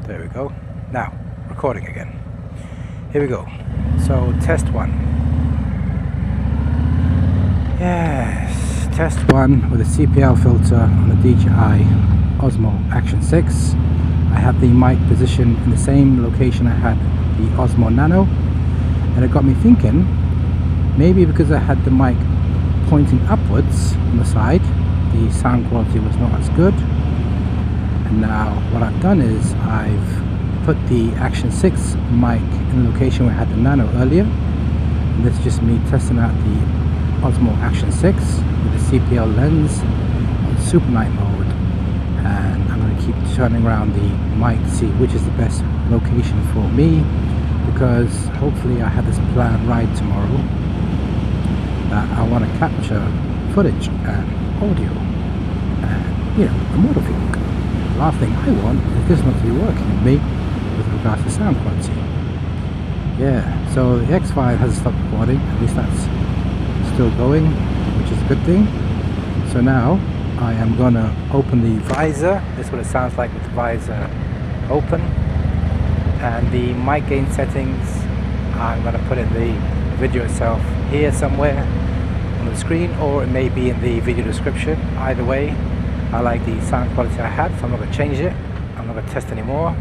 There we go. Now, recording again. Here we go. So, test one. Yes, test one with a CPL filter on the DJI Osmo Action 6. I have the mic positioned in the same location I had the Osmo Nano, and it got me thinking, maybe because I had the mic pointing upwards on the side, the sound quality was not as good. And now what I've done is I've put the Action 6 mic in the location where I had the Nano earlier, and this is just me testing out the Osmo Action 6 with the CPL lens on super night mode, and I'm going to keep turning around the mic to see which is the best location for me, because hopefully I have this plan right tomorrow that I want to capture footage and audio and, you know, a motor vlog. The last thing I want is this not to be working with me with regards to sound quality. Yeah, so the X5 has stopped recording, at least that's still going, which is a good thing. So now I am going to open the visor. This is what it sounds like with the visor open, and the mic gain settings I'm going to put in the video itself here somewhere on the screen, or it may be in the video description. Either way, I like the sound quality I had, so I'm not going to change it. I'm not going to test anymore.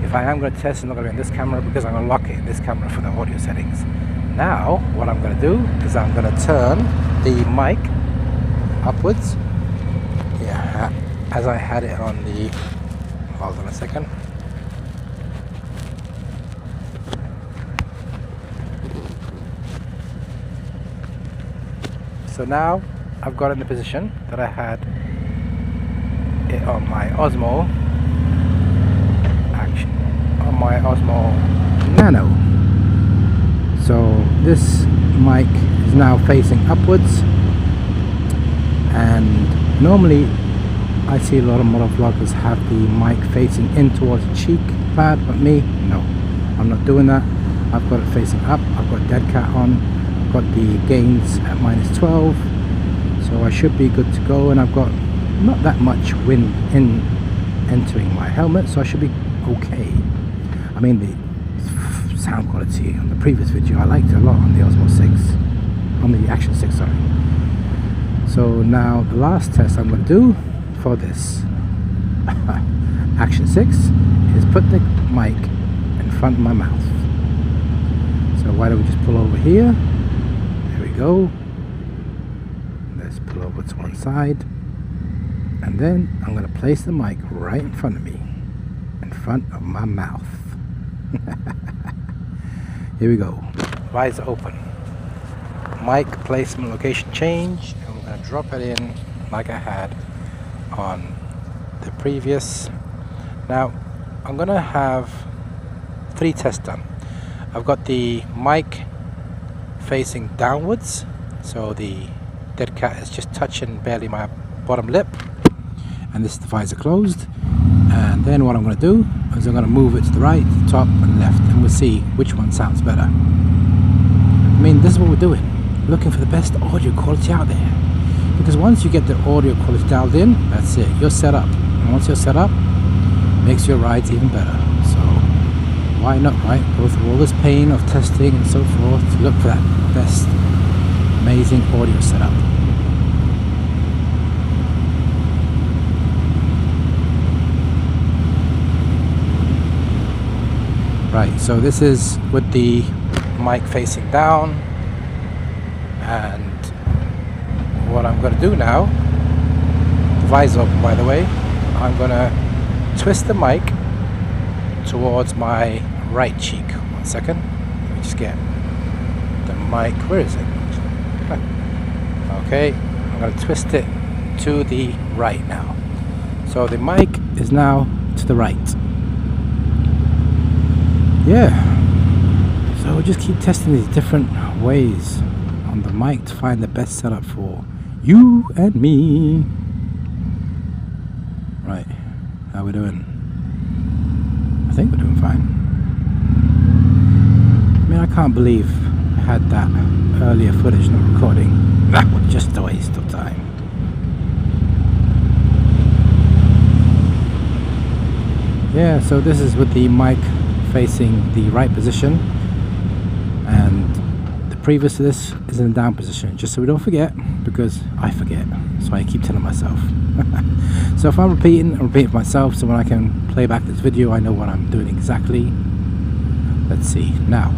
If I am going to test, I'm not going to be in this camera because I'm going to lock it in this camera for the audio settings. Now what I'm going to do is I'm going to turn the mic upwards, yeah, as I had it on the, hold on a second. So now I've got in the position that I had it on my Osmo Action, on my Osmo Nano. So this mic is now facing upwards, and normally I see a lot of motor vloggers have the mic facing in towards the cheek pad, but me, no, I'm not doing that. I've got it facing up, I've got dead cat on, I've got the gains at -12, so I should be good to go, and I've got not that much wind entering my helmet, so I should be okay. I mean, the sound quality on the previous video I liked it a lot on the Osmo 6, on the Action 6, sorry. So now the last test I'm going to do for this Action 6 is put the mic in front of my mouth. So why don't we just pull over here? There we go. Let's pull over to one side, and then I'm going to place the mic right in front of me, in front of my mouth. Here we go. Visor open. Mic placement location change, and we're going to drop it in like I had on the previous. Now I'm going to have 3 tests done. I've got the mic facing downwards, so the dead cat is just touching barely my bottom lip, and this is the visor closed. And then what I'm going to do is I'm going to move it to the right, top and left, and we'll see which one sounds better. I mean, this is what we're doing, looking for the best audio quality out there, because once you get the audio quality dialed in, that's it, you're set up. And once you're set up, it makes your rides even better. So why not, right? Go through all this pain of testing and so forth to look for that best amazing audio setup. Right, so this is with the mic facing down, and what I'm going to do now, the visor open by the way, I'm going to twist the mic towards my right cheek. One second, let me just get the mic, where is it? Okay, I'm going to twist it to the right now. So the mic is now to the right. Yeah, so we'll just keep testing these different ways on the mic to find the best setup for you and me. Right, how we doing? I think we're doing fine. I mean, I can't believe I had that earlier footage not recording. That was just a waste of time. Yeah, so this is with the mic facing the right position, and the previous to this is in the down position, just so we don't forget, because I forget, so I keep telling myself. So if I'm repeating for myself, so when I can play back this video I know what I'm doing exactly. Let's see, now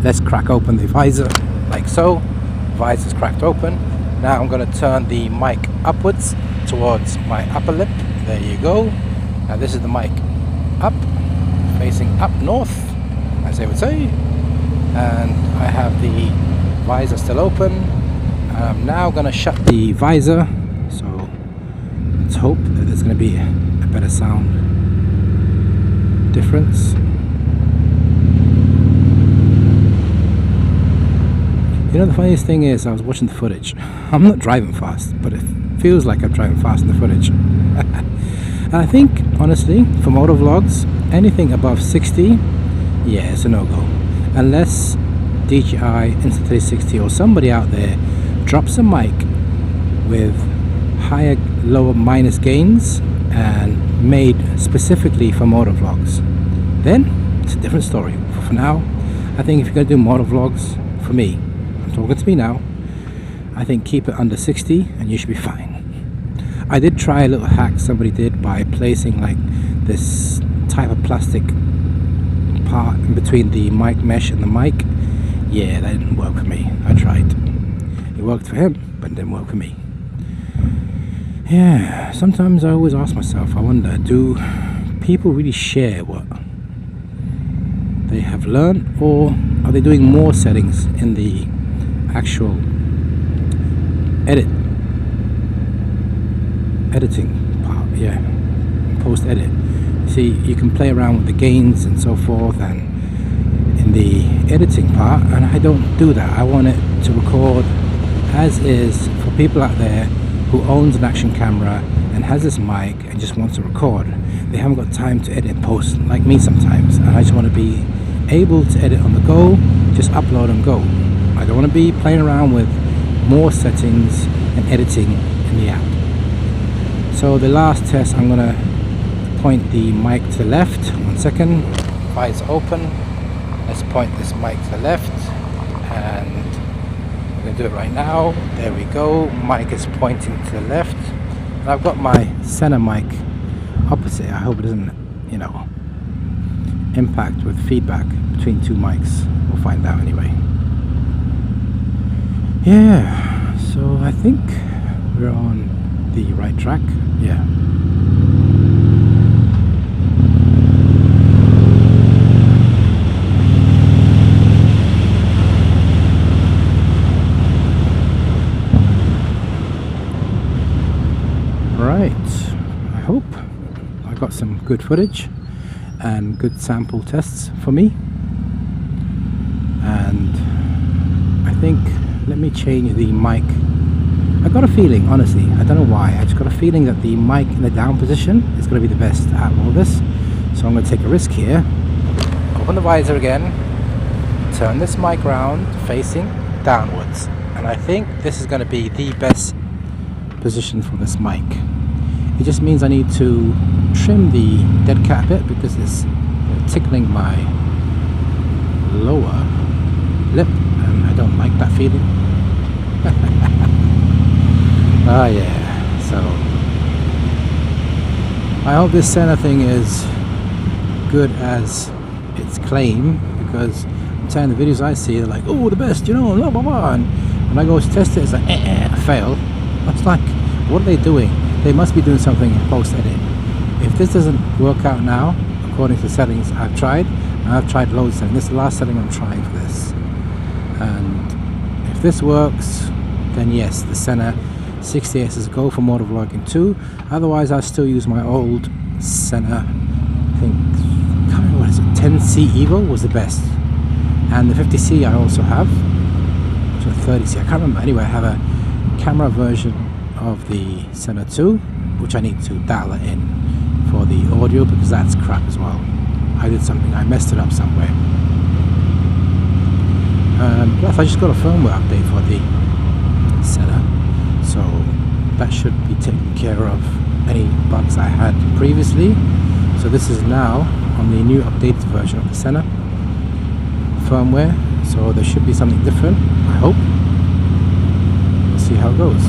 let's crack open the visor like so. Visor's cracked open. Now I'm going to turn the mic upwards towards my upper lip. There you go. Now this is the mic up, facing up north, as they would say, and I have the visor still open. I'm now going to shut the visor, so let's hope that there's going to be a better sound difference. You know, the funniest thing is, I was watching the footage. I'm not driving fast, but it feels like I'm driving fast in the footage. And I think, honestly, for moto vlogs, anything above 60, yeah, it's a no-go. Unless DJI Insta360 or somebody out there drops a mic with higher, lower, minus gains and made specifically for moto vlogs, then it's a different story. But for now, I think if you're going to do moto vlogs, for me, talking to me now, I think keep it under 60 and you should be fine. I did try a little hack somebody did by placing like this type of plastic part in between the mic mesh and the mic. Yeah, that didn't work for me. I tried. It worked for him, but it didn't work for me. Yeah, sometimes I always ask myself, I wonder, do people really share what they have learned, or are they doing more settings in the actual editing part? Yeah, post edit. See, you can play around with the gains and so forth, and in the editing part, and I don't do that. I want it to record as is for people out there who owns an action camera and has this mic and just wants to record. They haven't got time to edit and post like me sometimes, and I just want to be able to edit on the go, just upload and go. I don't want to be playing around with more settings and editing in the app. So the last test, I'm going to point the mic to the left. 1 second. Visor open. Let's point this mic to the left, and I'm going to do it right now. There we go. Mic is pointing to the left. And I've got my center mic opposite. I hope it doesn't, you know, impact with feedback between two mics. We'll find out anyway. Yeah, so I think we're on the right track. Yeah. Right, I hope I got some good footage and good sample tests for me. And I think, let me change the mic. I got a feeling, honestly, I don't know why, I just got a feeling that the mic in the down position is going to be the best out of all this. So I'm going to take a risk here. Open the visor again, turn this mic round facing downwards, and I think this is going to be the best position for this mic. It just means I need to trim the dead cat a bit because it's tickling my lower lip, and I don't like that feeling. Oh yeah, so I hope this center thing is good as its claim, because I'm telling the videos I see, they're like, oh, the best, you know, blah blah blah, and when I go to test it, it's like, I fail. That's like, what are they doing? They must be doing something in post edit. If this doesn't work out now, according to the settings I've tried, and I've tried loads of settings, this is the last setting I'm trying for this, and if this works, then yes, the center 60s is go for motor vlogging too. Otherwise, I still use my old center. I think, I can't remember what is it, 10C Evo was the best, and the 50C I also have, so 30C, I can't remember. Anyway, I have a camera version of the center 2, which I need to dial it in for the audio, because that's crap as well. I did something, I messed it up somewhere. Plus I just got a firmware update for the center, so that should be taking care of any bugs I had previously. So this is now on the new updated version of the Senna firmware, so there should be something different, I hope. We'll see how it goes.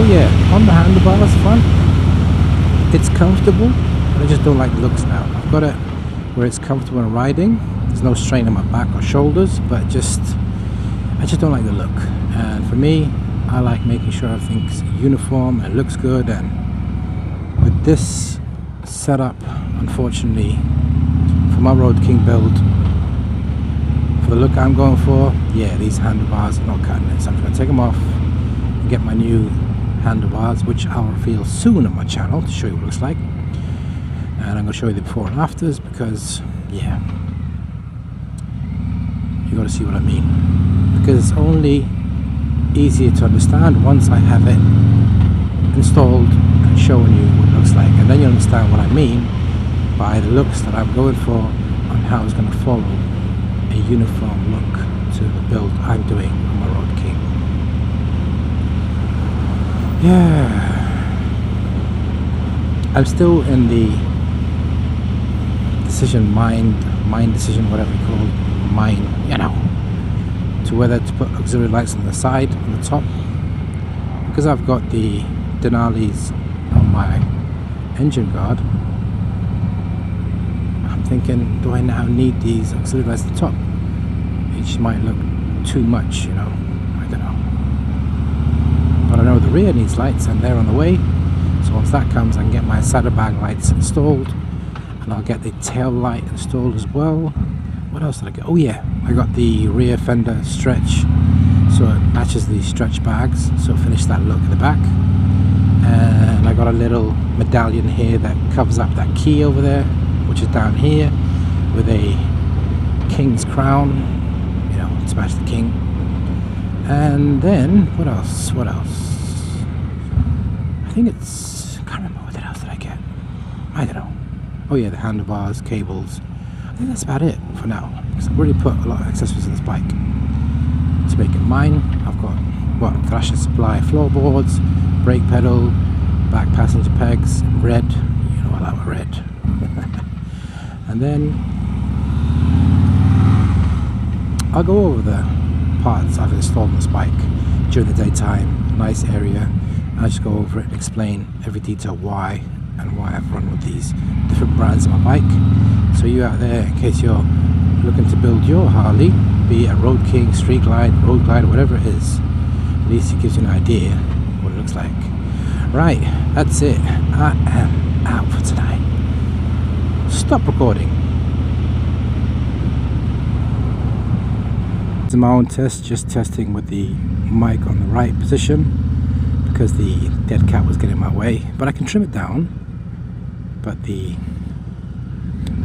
Yeah, on the handlebars front, it's comfortable, but I just don't like the looks now. I've got it where it's comfortable in riding. There's no strain on my back or shoulders, but I just don't like the look. And for me, I like making sure everything's uniform and looks good. And with this setup, unfortunately, for my Road King build, for the look I'm going for, yeah, these handlebars are not cutting it. So I'm just going to take them off and get my new handlebars, which I'll reveal soon on my channel to show you what it looks like. And I'm going to show you the before and afters, because yeah, you got to see what I mean, because it's only easier to understand once I have it installed and showing you what it looks like, and then you understand what I mean by the looks that I'm going for and how it's going to follow a uniform look to the build I'm doing on my Road King. Yeah, I'm still in the decision, mind decision, whatever you call it, you know, to whether to put auxiliary lights on the side, on the top, because I've got the Denali's on my engine guard. I'm thinking, do I now need these auxiliary lights at the top? It might look too much, you know, I don't know. But I know the rear needs lights and they're on the way, so once that comes I can get my saddlebag lights installed, and I'll get the tail light installed as well. What else did I get? Oh yeah, I got the rear fender stretch, so it matches the stretch bags, so finish that look at the back. And I got a little medallion here that covers up that key over there, which is down here, with a king's crown, you know, to match the king. And then, what else? I think it's, I can't remember what else did I get. I don't know. Oh yeah, the handlebars, cables. I think that's about it for now, because I've already put a lot of accessories on this bike to make it mine. I've got, what, Thrasher Supply floorboards, brake pedal, back passenger pegs, red. You know I like red. And then I'll go over the parts I've installed on this bike during the daytime. Nice area. I'll just go over it and explain every detail why I've run with these different brands on my bike. So you out there, in case you're looking to build your Harley, be it a Road King, Street Glide, Road Glide, whatever it is, at least it gives you an idea what it looks like. Right, that's it. I am out for tonight. Stop recording. It's my own test, just testing with the mic on the right position, because the dead cat was getting in my way, but I can trim it down. But the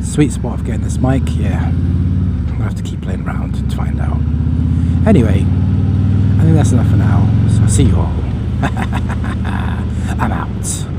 sweet spot of getting this mic, yeah, I'm gonna have to keep playing around to find out. Anyway, I think that's enough for now, so I'll see you all. I'm out.